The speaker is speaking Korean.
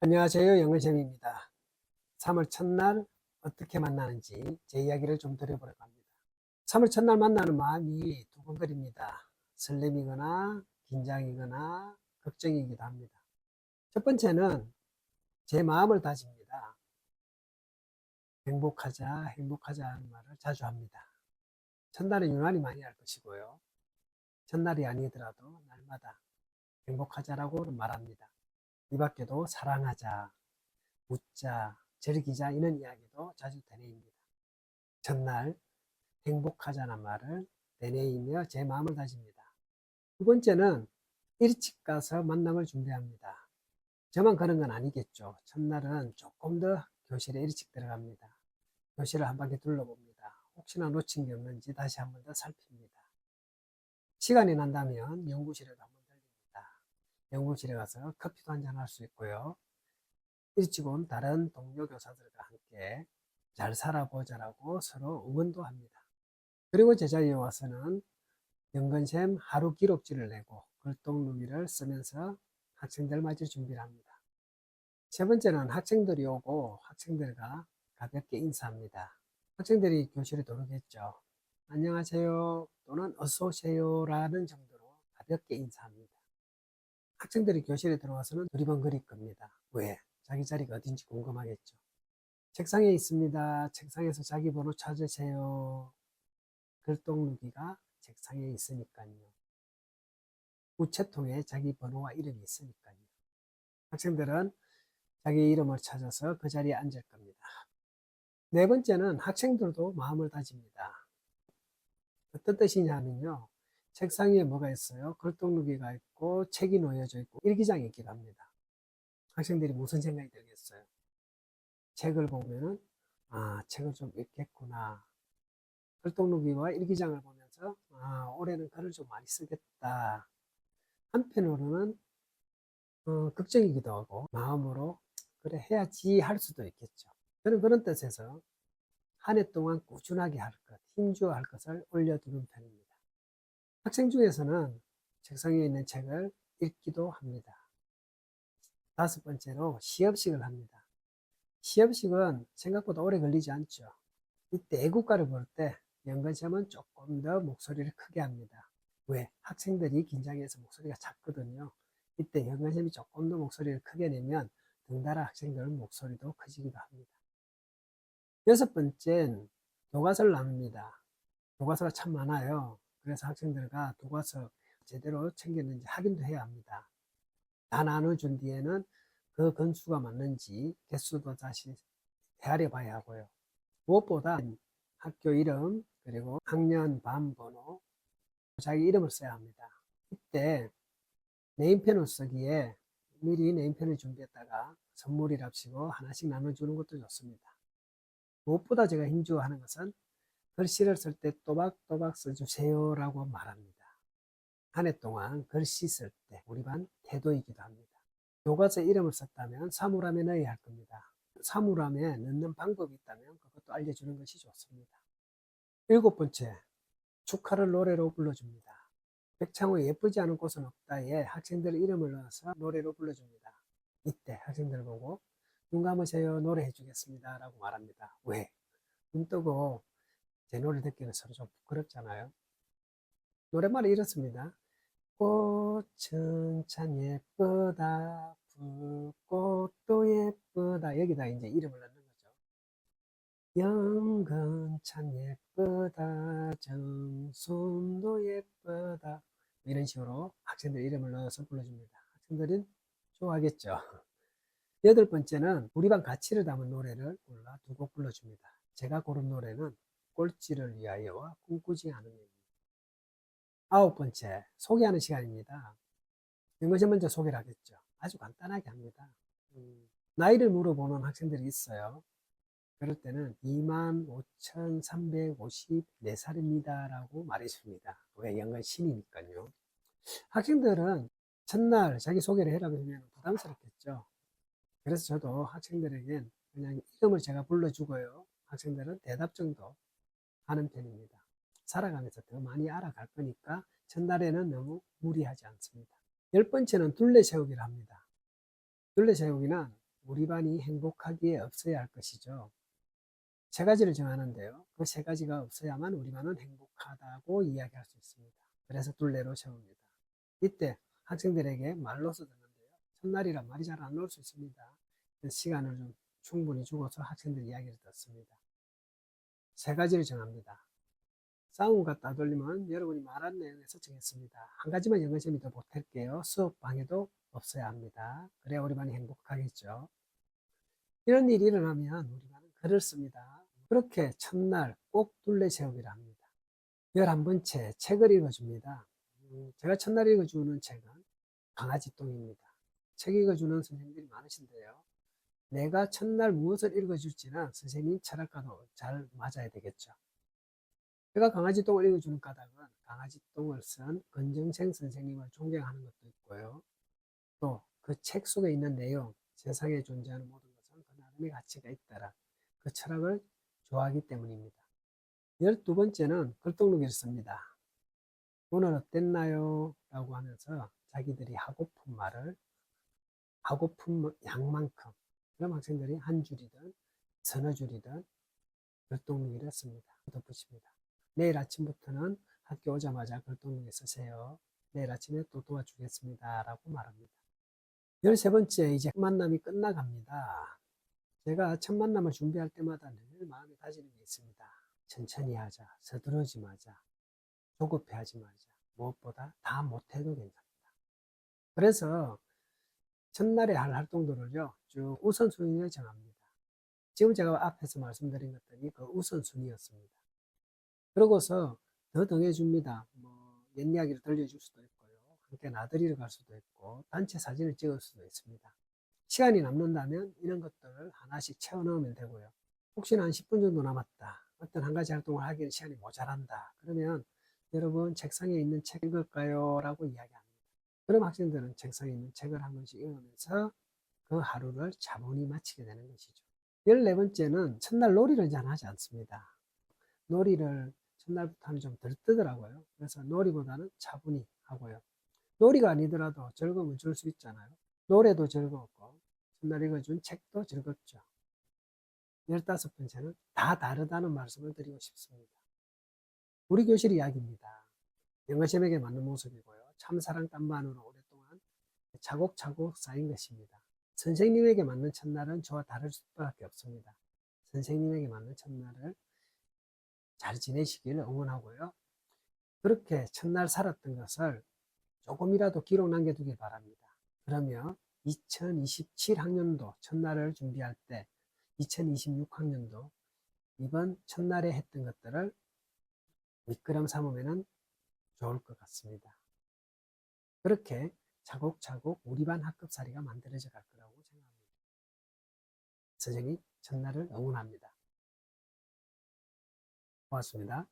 안녕하세요. 영은쌤입니다. 3월 첫날 어떻게 만나는지 제 이야기를 좀 드려보려고 합니다. 3월 첫날 만나는 마음이 두근거립니다. 설렘이거나 긴장이거나 걱정이기도 합니다. 첫 번째는 제 마음을 다집니다. 행복하자, 행복하자 하는 말을 자주 합니다. 첫날은 유난히 많이 할 것이고요. 첫날이 아니더라도 날마다 행복하자라고 말합니다. 이 밖에도 사랑하자, 웃자, 즐기자 이런 이야기도 자주 되뇌입니다. 첫날 행복하자는 말을 되뇌이며 제 마음을 다집니다. 두 번째는 일찍 가서 만남을 준비합니다. 저만 그런 건 아니겠죠. 첫날은 조금 더 교실에 일찍 들어갑니다. 교실을 한 바퀴 둘러봅니다. 혹시나 놓친 게 없는지 다시 한 번 더 살핍니다. 시간이 난다면 연구실에도 한번 들립니다. 연구실에 가서 커피도 한잔 할 수 있고요. 일찍 온 다른 동료 교사들과 함께 잘 살아보자라고 서로 응원도 합니다. 그리고 제자리에 와서는 연근샘 하루 기록지를 내고 글똥누기를 쓰면서 학생들 맞을 준비를 합니다. 세 번째는 학생들이 오고 학생들과 가볍게 인사합니다. 학생들이 교실에 들어오겠죠. 안녕하세요 또는 어서 오세요 라는 정도로 가볍게 인사합니다. 학생들이 교실에 들어와서는 두리번거릴 겁니다. 왜? 자기 자리가 어딘지 궁금하겠죠. 책상에 있습니다. 책상에서 자기 번호 찾으세요. 글똥누기가 책상에 있으니까요. 우체통에 자기 번호와 이름이 있으니까요. 학생들은 자기 이름을 찾아서 그 자리에 앉을 겁니다. 네 번째는 학생들도 마음을 다집니다. 어떤 뜻이냐면요. 책상 위에 뭐가 있어요? 글똥누기가 있고 책이 놓여져 있고 일기장이 있기도 합니다. 학생들이 무슨 생각이 들겠어요? 책을 보면은 책을 좀 읽겠구나. 글똥누기와 일기장을 보면서 올해는 글을 좀 많이 쓰겠다. 한편으로는 걱정이기도 하고 마음으로 그래 해야지 할 수도 있겠죠. 저는 그런 뜻에서 한 해 동안 꾸준하게 할 것, 힘주어 할 것을 올려두는 편입니다. 학생 중에서는 책상 위에 있는 책을 읽기도 합니다. 다섯 번째로 시험식을 합니다. 시험식은 생각보다 오래 걸리지 않죠. 이때 애국가를 볼 때 연근시험은 조금 더 목소리를 크게 합니다. 왜? 학생들이 긴장해서 목소리가 작거든요. 이때 연근시험이 조금 더 목소리를 크게 내면 덩달아 학생들은 목소리도 커지기도 합니다. 여섯 번째는 교과서를 나눕니다. 교과서가 참 많아요. 그래서 학생들과 교과서 제대로 챙겼는지 확인도 해야 합니다. 다 나눠준 뒤에는 그 건수가 맞는지 개수도 다시 헤아려 봐야 하고요. 무엇보다 학교 이름 그리고 학년 반 번호 자기 이름을 써야 합니다. 이때 네임펜을 쓰기에 미리 네임펜을 준비했다가 선물이랍시고 하나씩 나눠주는 것도 좋습니다. 무엇보다 제가 힘주어 하는 것은 글씨를 쓸 때 또박또박 써주세요 라고 말합니다. 한 해 동안 글씨 쓸 때 우리 반 태도이기도 합니다. 교과서에 이름을 썼다면 사물함에 넣어야 할 겁니다. 사물함에 넣는 방법이 있다면 그것도 알려주는 것이 좋습니다. 일곱 번째, 축하를 노래로 불러줍니다. 백창호의 예쁘지 않은 꽃은 없다에 학생들 이름을 넣어서 노래로 불러줍니다. 이때 학생들 보고 눈 감으세요 노래해 주겠습니다 라고 말합니다. 왜? 눈 뜨고 제 노래 듣기는 서로 좀 부끄럽잖아요. 노랫말이 이렇습니다. 꽃은 참 예쁘다 불꽃도 예쁘다 여기다 이제 이름을 넣는 거죠. 영근 참 예쁘다 정순도 예쁘다 이런 식으로 학생들 이름을 넣어서 불러줍니다. 학생들은 좋아하겠죠. 여덟 번째는 우리 반 가치를 담은 노래를 골라 두 곡 불러줍니다. 제가 고른 노래는 꼴찌를 위하여와 꿈꾸지 않으면. 아홉 번째, 소개하는 시간입니다. 이것이 먼저 소개를 하겠죠. 아주 간단하게 합니다. 나이를 물어보는 학생들이 있어요. 그럴 때는 25,354살입니다 라고 말해줍니다. 왜? 연간 신이니까요. 학생들은 첫날 자기소개를 해라고 하면 부담스럽겠죠. 그래서 저도 학생들에겐 그냥 이름을 제가 불러주고요. 학생들은 대답 정도 하는 편입니다. 살아가면서 더 많이 알아갈 거니까 첫날에는 너무 무리하지 않습니다. 열 번째는 둘레 세우기를 합니다. 둘레 세우기는 우리 반이 행복하기에 없어야 할 것이죠. 세 가지를 정하는데요. 그 세 가지가 없어야만 우리 반은 행복하다고 이야기할 수 있습니다. 그래서 둘레로 세웁니다. 이때 학생들에게 말로서 듣는데요. 첫날이라 말이 잘 안 나올 수 있습니다. 시간을 좀 충분히 주고서 학생들 이야기를 듣습니다. 세 가지를 정합니다. 싸움과 따돌림은 여러분이 말한 내용에서 정했습니다. 한 가지만 연관점이 더 보탤게요. 수업 방해도 없어야 합니다. 그래야 우리 반이 행복하겠죠. 이런 일이 일어나면 우리 반은 글을 씁니다. 그렇게 첫날 꼭 둘레 세우기를 합니다. 11번째 책을 읽어줍니다. 제가 첫날 읽어주는 책은 강아지똥입니다. 책 읽어주는 선생님들이 많으신데요. 내가 첫날 무엇을 읽어줄지는 선생님 철학과도 잘 맞아야 되겠죠. 제가 강아지똥을 읽어주는 까닭은 강아지똥을 쓴 권정생 선생님을 존경하는 것도 있고요. 또 그 책 속에 있는 내용, 세상에 존재하는 모든 것은 그 나름의 가치가 있다라 그 철학을 좋아하기 때문입니다. 12번째는 글독록을 씁니다. 오늘 어땠나요? 라고 하면서 자기들이 하고픈 말을 하고픈 양만큼 그럼 학생들이 한 줄이든 서너 줄이든 글독록을 씁니다. 덧붙입니다. 내일 아침부터는 학교 오자마자 글독록에 쓰세요. 내일 아침에 또 도와주겠습니다. 라고 말합니다. 13번째, 이제 만남이 끝나갑니다. 제가 첫 만남을 준비할 때마다 늘 마음에 다지는 게 있습니다. 천천히 하자, 서두르지 마자, 조급해하지 말자, 무엇보다 다 못해도 괜찮다. 그래서 첫날에 할 활동들을요, 쭉 우선순위를 정합니다. 지금 제가 앞에서 말씀드린 것들이 그 우선순위였습니다. 그러고서 더 정해줍니다. 옛 이야기를 들려줄 수도 있고요. 함께 나들이를 갈 수도 있고, 단체 사진을 찍을 수도 있습니다. 시간이 남는다면 이런 것들을 하나씩 채워 넣으면 되고요. 혹시나 한 10분 정도 남았다. 어떤 한 가지 활동을 하기에는 시간이 모자란다. 그러면 여러분 책상에 있는 책 읽을까요? 라고 이야기합니다. 그럼 학생들은 책상에 있는 책을 한 권씩 읽으면서 그 하루를 차분히 마치게 되는 것이죠. 14번째는 첫날 놀이를 잘 하지 않습니다. 놀이를 첫날부터 하면 좀 들뜨더라고요. 그래서 놀이보다는 차분히 하고요. 놀이가 아니더라도 즐거움을 줄 수 있잖아요. 노래도 즐거웠고 첫날 읽어준 책도 즐겁죠. 15번째는 다 다르다는 말씀을 드리고 싶습니다. 우리 교실 이야기입니다. 영어시험에게 맞는 모습이고요. 참사랑 땀반으로 오랫동안 차곡차곡 쌓인 것입니다. 선생님에게 맞는 첫날은 저와 다를 수밖에 없습니다. 선생님에게 맞는 첫날을 잘 지내시길 응원하고요. 그렇게 첫날 살았던 것을 조금이라도 기록 남겨두길 바랍니다. 그러면 2027학년도 첫날을 준비할 때 2026학년도 이번 첫날에 했던 것들을 미끄럼 삼으면 좋을 것 같습니다. 그렇게 차곡차곡 우리 반 학급살이가 만들어져 갈 거라고 생각합니다. 선생님 첫날을 응원합니다. 고맙습니다.